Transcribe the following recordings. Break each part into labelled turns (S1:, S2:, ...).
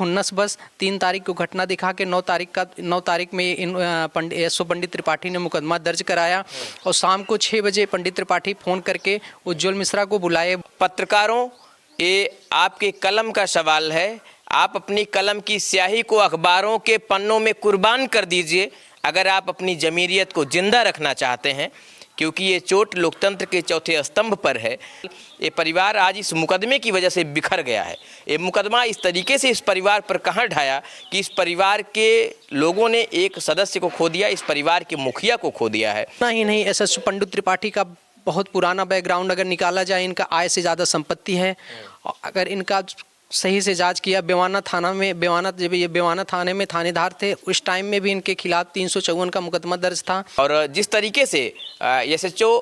S1: खुन्नस बस 3 तारीख को घटना दिखा के 9 तारीख में एसओ पंडित त्रिपाठी ने मुकदमा दर्ज कराया और शाम को 6 बजे पंडित त्रिपाठी फ़ोन करके उज्ज्वल मिश्रा को बुलाए।
S2: पत्रकारों, ये आपके कलम का सवाल है। आप अपनी कलम की स्याही को अखबारों के पन्नों में कुर्बान कर दीजिए अगर आप अपनी जमीरियत को जिंदा रखना चाहते हैं, क्योंकि ये चोट लोकतंत्र के चौथे स्तंभ पर है। ये परिवार आज इस मुकदमे की वजह से बिखर गया है। ये मुकदमा इस तरीके से इस परिवार पर कहां ढाया कि इस परिवार के लोगों ने एक सदस्य को खो दिया, इस परिवार के मुखिया को खो दिया है।
S1: ना ही नहीं, एसएस पंडित त्रिपाठी का बहुत पुराना बैकग्राउंड अगर निकाला जाए, इनका आय से ज़्यादा संपत्ति है। अगर इनका सही से जांच किया, बेवाना जब ये बेवाना थाने में थानेदार थे, उस टाइम में भी इनके खिलाफ 354 का मुकदमा दर्ज था।
S2: और जिस तरीके से एसएचओ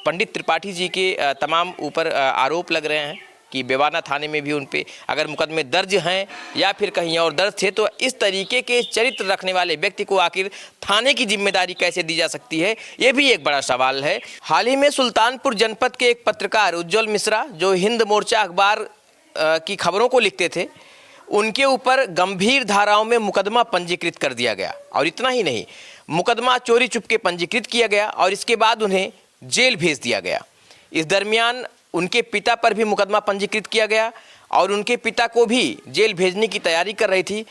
S2: पंडित त्रिपाठी जी के तमाम ऊपर आरोप लग रहे हैं कि बेवाना थाने में भी उन पे अगर मुकदमे दर्ज हैं या फिर कहीं और दर्ज थे, तो इस तरीके के चरित्र रखने वाले व्यक्ति को आखिर थाने की जिम्मेदारी कैसे दी जा सकती है, ये भी एक बड़ा सवाल है। हाल ही में सुल्तानपुर जनपद के एक पत्रकार उज्ज्वल मिश्रा, जो हिंद मोर्चा अखबार की खबरों को लिखते थे, उनके ऊपर गंभीर धाराओं में मुकदमा पंजीकृत कर दिया गया। और इतना ही नहीं, मुकदमा चोरी चुपके पंजीकृत किया गया और इसके बाद उन्हें जेल भेज दिया गया। इस दरमियान उनके पिता पर भी मुकदमा पंजीकृत किया गया और उनके पिता को भी जेल भेजने की तैयारी कर रही थी।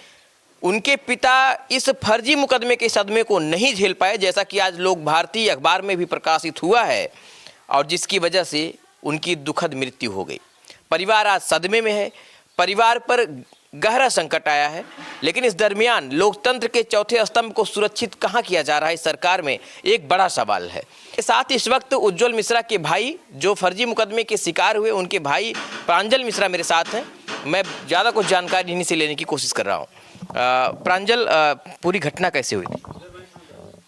S2: उनके पिता इस फर्जी मुकदमे के सदमे को नहीं झेल पाए, जैसा कि आज लोक भारती अखबार में भी प्रकाशित हुआ है, और जिसकी वजह से उनकी दुखद मृत्यु हो गई। परिवार आज सदमे में है, परिवार पर गहरा संकट आया है। लेकिन इस दरमियान लोकतंत्र के चौथे स्तंभ को सुरक्षित कहाँ किया जा रहा है, इस सरकार में एक बड़ा सवाल है। साथ इस वक्त उज्ज्वल मिश्रा के भाई, जो फर्जी मुकदमे के शिकार हुए, उनके भाई प्रांजल मिश्रा मेरे साथ हैं। मैं ज़्यादा कुछ जानकारी इन्हीं से लेने की कोशिश कर रहा हूँ। प्रांजल, पूरी घटना कैसे हुई?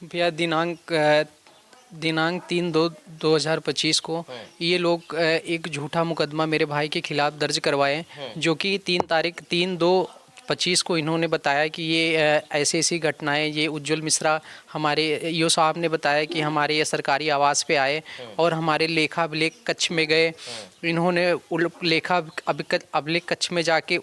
S1: भैया, दिनांक 3/2/2025 को ये लोग एक झूठा मुकदमा मेरे भाई के खिलाफ दर्ज करवाए, जो कि 3/2/25 को इन्होंने बताया कि ये ऐसी घटनाएं, ये उज्ज्वल मिश्रा हमारे ईओ साहब ने बताया कि हमारे ये सरकारी आवास पे आए और हमारे लेखा अभिलेख कक्ष में गए। इन्होंने लेखा अभिलेख कक्ष में जाके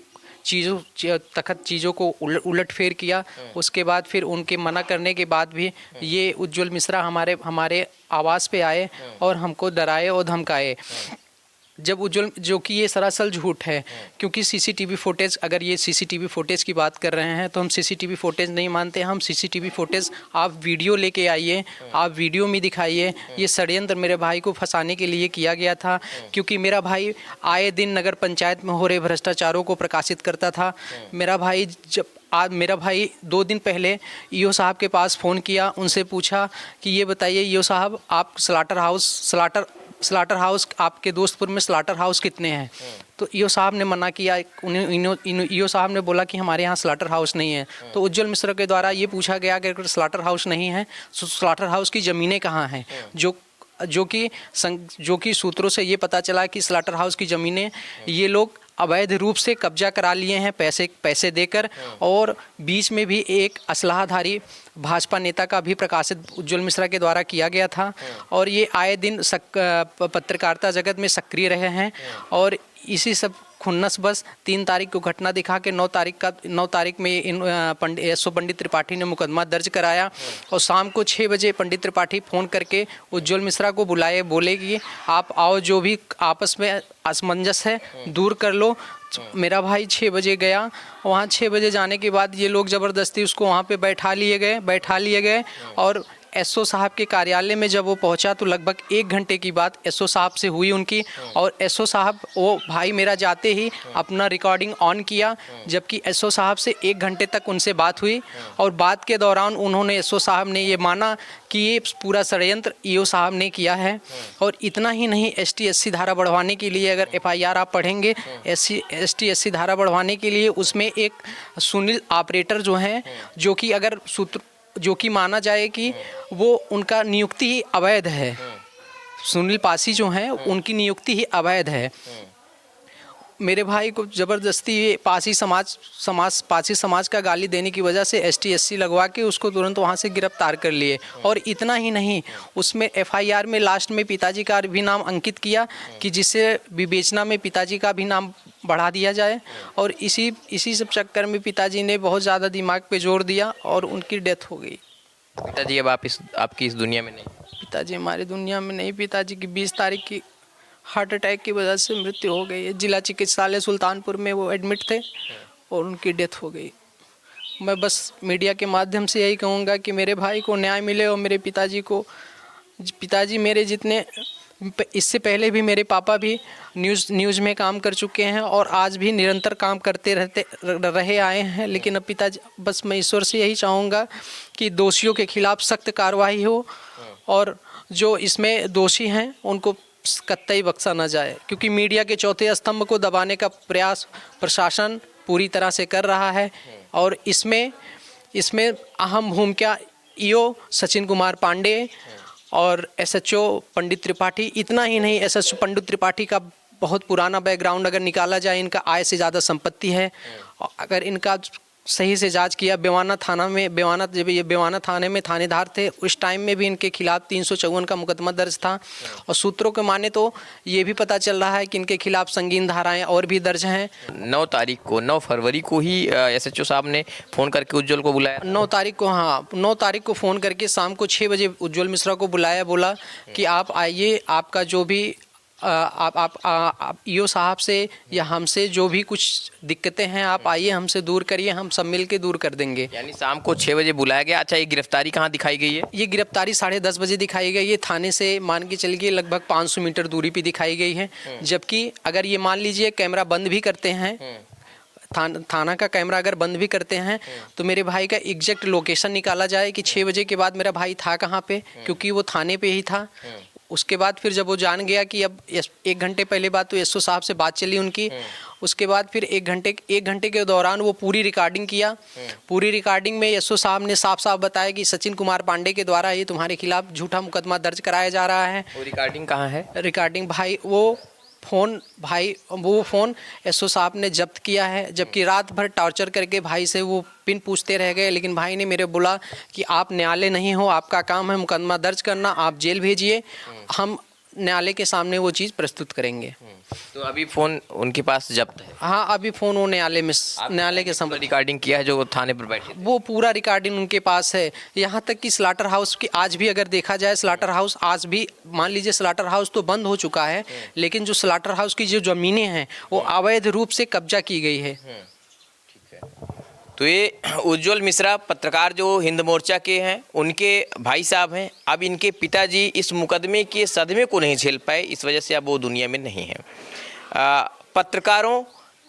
S1: चीज़ों को उलट फेर किया। उसके बाद फिर उनके मना करने के बाद भी ये उज्ज्वल मिश्रा हमारे आवास पे आए और हमको डराए और धमकाए। जब उज्ज्वल, जो कि ये सरासर झूठ है, क्योंकि सीसीटीवी फुटेज, अगर ये सीसीटीवी फुटेज की बात कर रहे हैं तो हम सीसीटीवी फुटेज नहीं मानते। हम सीसीटीवी फुटेज, आप वीडियो लेके आइए, आप वीडियो में दिखाइए। ये षड्यंत्र मेरे भाई को फंसाने के लिए किया गया था, क्योंकि मेरा भाई आए दिन नगर पंचायत में हो रहे भ्रष्टाचारों को प्रकाशित करता था। मेरा भाई 2 दिन पहले ईओ साहब के पास फ़ोन किया, उनसे पूछा कि ये बताइए ईओ साहब, आप स्लाटर हाउस आपके दोस्तपुर में स्लाटर हाउस कितने हैं? तो ईओ साहब ने मना किया। ईओ साहब ने बोला कि हमारे यहाँ स्लाटर हाउस नहीं है। तो उज्ज्वल मिश्रा के द्वारा ये पूछा गया कि अगर स्लाटर हाउस नहीं है तो स्लाटर हाउस की ज़मीनें कहाँ हैं? जो कि सूत्रों से ये पता चला कि स्लाटर हाउस की ज़मीनें ये लोग अवैध रूप से कब्जा करा लिए हैं, पैसे देकर। और बीच में भी एक असलाहधारी भाजपा नेता का भी प्रकाशित उज्ज्वल मिश्रा के द्वारा किया गया था। और ये आए दिन पत्रकारिता जगत में सक्रिय रहे हैं और इसी सब खुन्नस बस 3 तारीख को घटना दिखा के 9 तारीख में एसओ पंडित त्रिपाठी ने मुकदमा दर्ज कराया और शाम को 6 बजे पंडित त्रिपाठी फ़ोन करके उज्ज्वल मिश्रा को बुलाए, बोले कि आप आओ, जो भी आपस में असमंजस है दूर कर लो। मेरा भाई 6 बजे गया, वहाँ 6 बजे जाने के बाद ये लोग ज़बरदस्ती उसको वहाँ पे बैठा लिए गए और एसओ साहब के कार्यालय में जब वो पहुंचा तो लगभग 1 घंटे की बात एसओ साहब से हुई उनकी। और एसओ साहब, वो भाई मेरा जाते ही अपना रिकॉर्डिंग ऑन किया, जबकि एसओ साहब से 1 घंटे तक उनसे बात हुई। और बात के दौरान उन्होंने, एसओ साहब ने ये माना कि ये पूरा षड्यंत्र ईओ साहब ने किया है। और इतना ही नहीं, ST-SC धारा बढ़वाने के लिए, अगर FIR आप पढ़ेंगे, ST-SC धारा बढ़वाने के लिए उसमें एक सुनील ऑपरेटर जो हैं, जो कि माना जाए कि वो उनका नियुक्ति ही अवैध है। सुनील पासी जो हैं, उनकी नियुक्ति ही अवैध है। मेरे भाई को ज़बरदस्ती ये पासी समाज का गाली देने की वजह से ST SC लगवा के उसको तुरंत वहाँ से गिरफ्तार कर लिए। और इतना ही नहीं, उसमें FIR में लास्ट में पिताजी का भी नाम अंकित किया कि जिससे विवेचना में पिताजी का भी नाम बढ़ा दिया जाए। और इसी सब चक्कर में पिताजी ने बहुत ज़्यादा दिमाग पे जोर दिया और उनकी डेथ हो गई।
S2: पिताजी अब आपकी इस दुनिया में नहीं।
S1: पिताजी हमारी दुनिया में नहीं। पिताजी की 20 तारीख की हार्ट अटैक की वजह से मृत्यु हो गई है। जिला चिकित्सालय सुल्तानपुर में वो एडमिट थे और उनकी डेथ हो गई। मैं बस मीडिया के माध्यम से यही कहूँगा कि मेरे भाई को न्याय मिले और मेरे पिताजी मेरे जितने, इससे पहले भी मेरे पापा भी न्यूज़ में काम कर चुके हैं और आज भी निरंतर काम करते रहे आए हैं। लेकिन अब पिताजी, बस मैं ईश्वर से यही चाहूँगा कि दोषियों के खिलाफ़ सख्त कार्रवाई हो और जो इसमें दोषी हैं उनको कतई बख्शा न जाए, क्योंकि मीडिया के चौथे स्तंभ को दबाने का प्रयास प्रशासन पूरी तरह से कर रहा है। और इसमें अहम भूमिका EO सचिन कुमार पांडे और SHO पंडित त्रिपाठी। इतना ही नहीं, SHO पंडित त्रिपाठी का बहुत पुराना बैकग्राउंड अगर निकाला जाए, इनका आय से ज़्यादा संपत्ति है। अगर इनका सही से जांच किया, बेवाना जब ये बेवाना थाने में थानेदार थे, उस टाइम में भी इनके खिलाफ 354 का मुकदमा दर्ज था। और सूत्रों के माने तो ये भी पता चल रहा है कि इनके खिलाफ संगीन धाराएं और भी दर्ज हैं।
S2: 9 फरवरी को ही SHO साहब ने फ़ोन करके उज्जवल को बुलाया।
S1: 9 तारीख को, हाँ 9 तारीख को फ़ोन करके शाम को 6 बजे उज्जवल मिश्रा को बुलाया, बोला कि आप आइए, आपका जो भी आप EO साहब से या हमसे जो भी कुछ दिक्कतें हैं आप आइए, हमसे दूर करिए, हम सब मिल के दूर कर देंगे।
S2: यानी शाम को 6 बजे बुलाया गया। अच्छा, ये गिरफ्तारी कहाँ दिखाई गई है?
S1: ये गिरफ्तारी 10:30 बजे दिखाई गई है। थाने से मान के चलिए लगभग 500 मीटर दूरी पे दिखाई गई है। जबकि अगर ये मान लीजिए कैमरा बंद भी करते हैं, थाना का कैमरा अगर बंद भी करते हैं, तो मेरे भाई का एग्जैक्ट लोकेशन निकाला जाए कि 6 बजे के बाद मेरा भाई था कहाँ पे, क्योंकि वो थाने पे ही था। उसके बाद फिर जब वो जान गया कि अब 1 घंटे पहले बात तो SO साहब से बात चली उनकी, उसके बाद फिर 1 घंटे के दौरान वो पूरी रिकॉर्डिंग किया। पूरी रिकॉर्डिंग में SO साहब ने साफ साफ बताया कि सचिन कुमार पांडे के द्वारा ये तुम्हारे खिलाफ झूठा मुकदमा दर्ज कराया जा रहा है।
S2: वो रिकॉर्डिंग कहाँ है?
S1: रिकॉर्डिंग वो फ़ोन SO साहब ने जब्त किया है। जबकि रात भर टॉर्चर करके भाई से वो पिन पूछते रह गए, लेकिन भाई ने मेरे बोला कि आप न्यायालय नहीं हो, आपका काम है मुकदमा दर्ज करना, आप जेल भेजिए, हम न्यायालय के सामने वो चीज़ प्रस्तुत करेंगे।
S2: तो अभी फ़ोन उनके पास जब्त है?
S1: हाँ, अभी फ़ोन वो न्यायालय के सामने
S2: रिकॉर्डिंग किया है जो थाने पर बैठे थे?
S1: वो पूरा रिकॉर्डिंग उनके पास है। यहाँ तक कि स्लाटर हाउस की आज भी अगर देखा जाए, स्लाटर हाउस आज भी, मान लीजिए स्लाटर हाउस तो बंद हो चुका है, लेकिन जो स्लाटर हाउस की जो ज़मीनें हैं वो अवैध रूप से कब्जा की गई है।
S2: तो ये उज्जवल मिश्रा पत्रकार जो हिंद मोर्चा के हैं, उनके भाई साहब हैं। अब इनके पिताजी इस मुकदमे के सदमे को नहीं झेल पाए, इस वजह से अब वो दुनिया में नहीं है। पत्रकारों,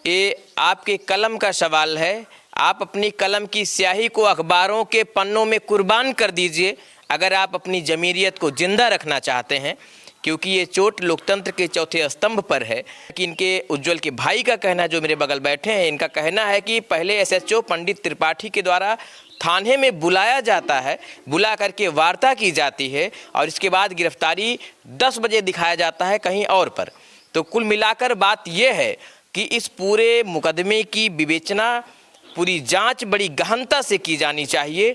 S2: ये आपके कलम का सवाल है। आप अपनी कलम की स्याही को अखबारों के पन्नों में कुर्बान कर दीजिए अगर आप अपनी जमीरियत को जिंदा रखना चाहते हैं, क्योंकि ये चोट लोकतंत्र के चौथे स्तंभ पर है। कि इनके उज्जवल के भाई का कहना, जो मेरे बगल बैठे हैं, इनका कहना है कि पहले SHO पंडित त्रिपाठी के द्वारा थाने में बुलाया जाता है, बुला करके वार्ता की जाती है और इसके बाद गिरफ्तारी 10 बजे दिखाया जाता है कहीं और पर। तो कुल मिलाकर बात यह है कि इस पूरे मुकदमे की विवेचना, पूरी जांच बड़ी गहनता से की जानी चाहिए।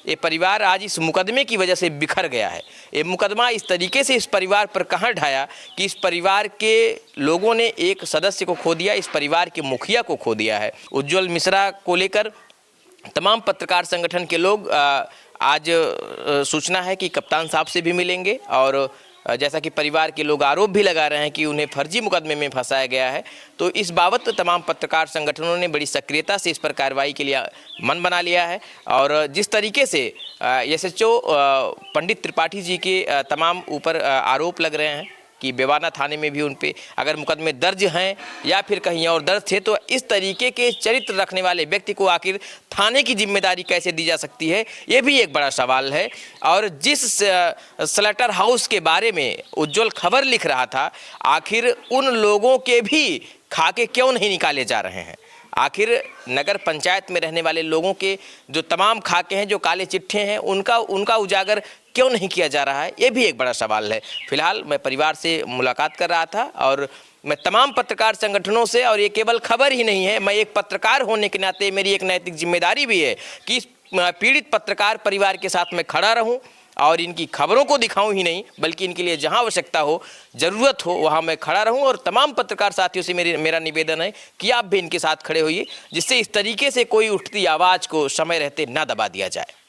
S2: ये परिवार आज इस मुकदमे की वजह से बिखर गया है। ये मुकदमा इस तरीके से इस परिवार पर कहाँ ढाया कि इस परिवार के लोगों ने एक सदस्य को खो दिया, इस परिवार के मुखिया को खो दिया है। उज्जवल मिश्रा को लेकर तमाम पत्रकार संगठन के लोग आज सूचना है कि कप्तान साहब से भी मिलेंगे और जैसा कि परिवार के लोग आरोप भी लगा रहे हैं कि उन्हें फर्जी मुकदमे में फंसाया गया है, तो इस बाबत तमाम पत्रकार संगठनों ने बड़ी सक्रियता से इस पर कार्रवाई के लिए मन बना लिया है। और जिस तरीके से SHO पंडित त्रिपाठी जी के तमाम ऊपर आरोप लग रहे हैं कि बेवाना थाने में भी उन पे अगर मुकदमे दर्ज हैं या फिर कहीं और दर्ज थे, तो इस तरीके के चरित्र रखने वाले व्यक्ति को आखिर थाने की जिम्मेदारी कैसे दी जा सकती है, ये भी एक बड़ा सवाल है। और जिस स्लटर हाउस के बारे में उज्जवल खबर लिख रहा था, आखिर उन लोगों के भी खाके क्यों नहीं निकाले जा रहे हैं? आखिर नगर पंचायत में रहने वाले लोगों के जो तमाम खाके हैं, जो काले चिट्ठे हैं, उनका उजागर क्यों नहीं किया जा रहा है, ये भी एक बड़ा सवाल है। फिलहाल मैं परिवार से मुलाकात कर रहा था और मैं तमाम पत्रकार संगठनों से, और ये केवल खबर ही नहीं है, मैं एक पत्रकार होने के नाते मेरी एक नैतिक जिम्मेदारी भी है कि इस पीड़ित पत्रकार परिवार के साथ मैं खड़ा रहूं और इनकी खबरों को दिखाऊं ही नहीं, बल्कि इनके लिए जहां आवश्यकता हो, ज़रूरत हो, वहां मैं खड़ा रहूं। और तमाम पत्रकार साथियों से मेरा निवेदन है कि आप भी इनके साथ खड़े होइए, जिससे इस तरीके से कोई उठती आवाज़ को समय रहते ना दबा दिया जाए।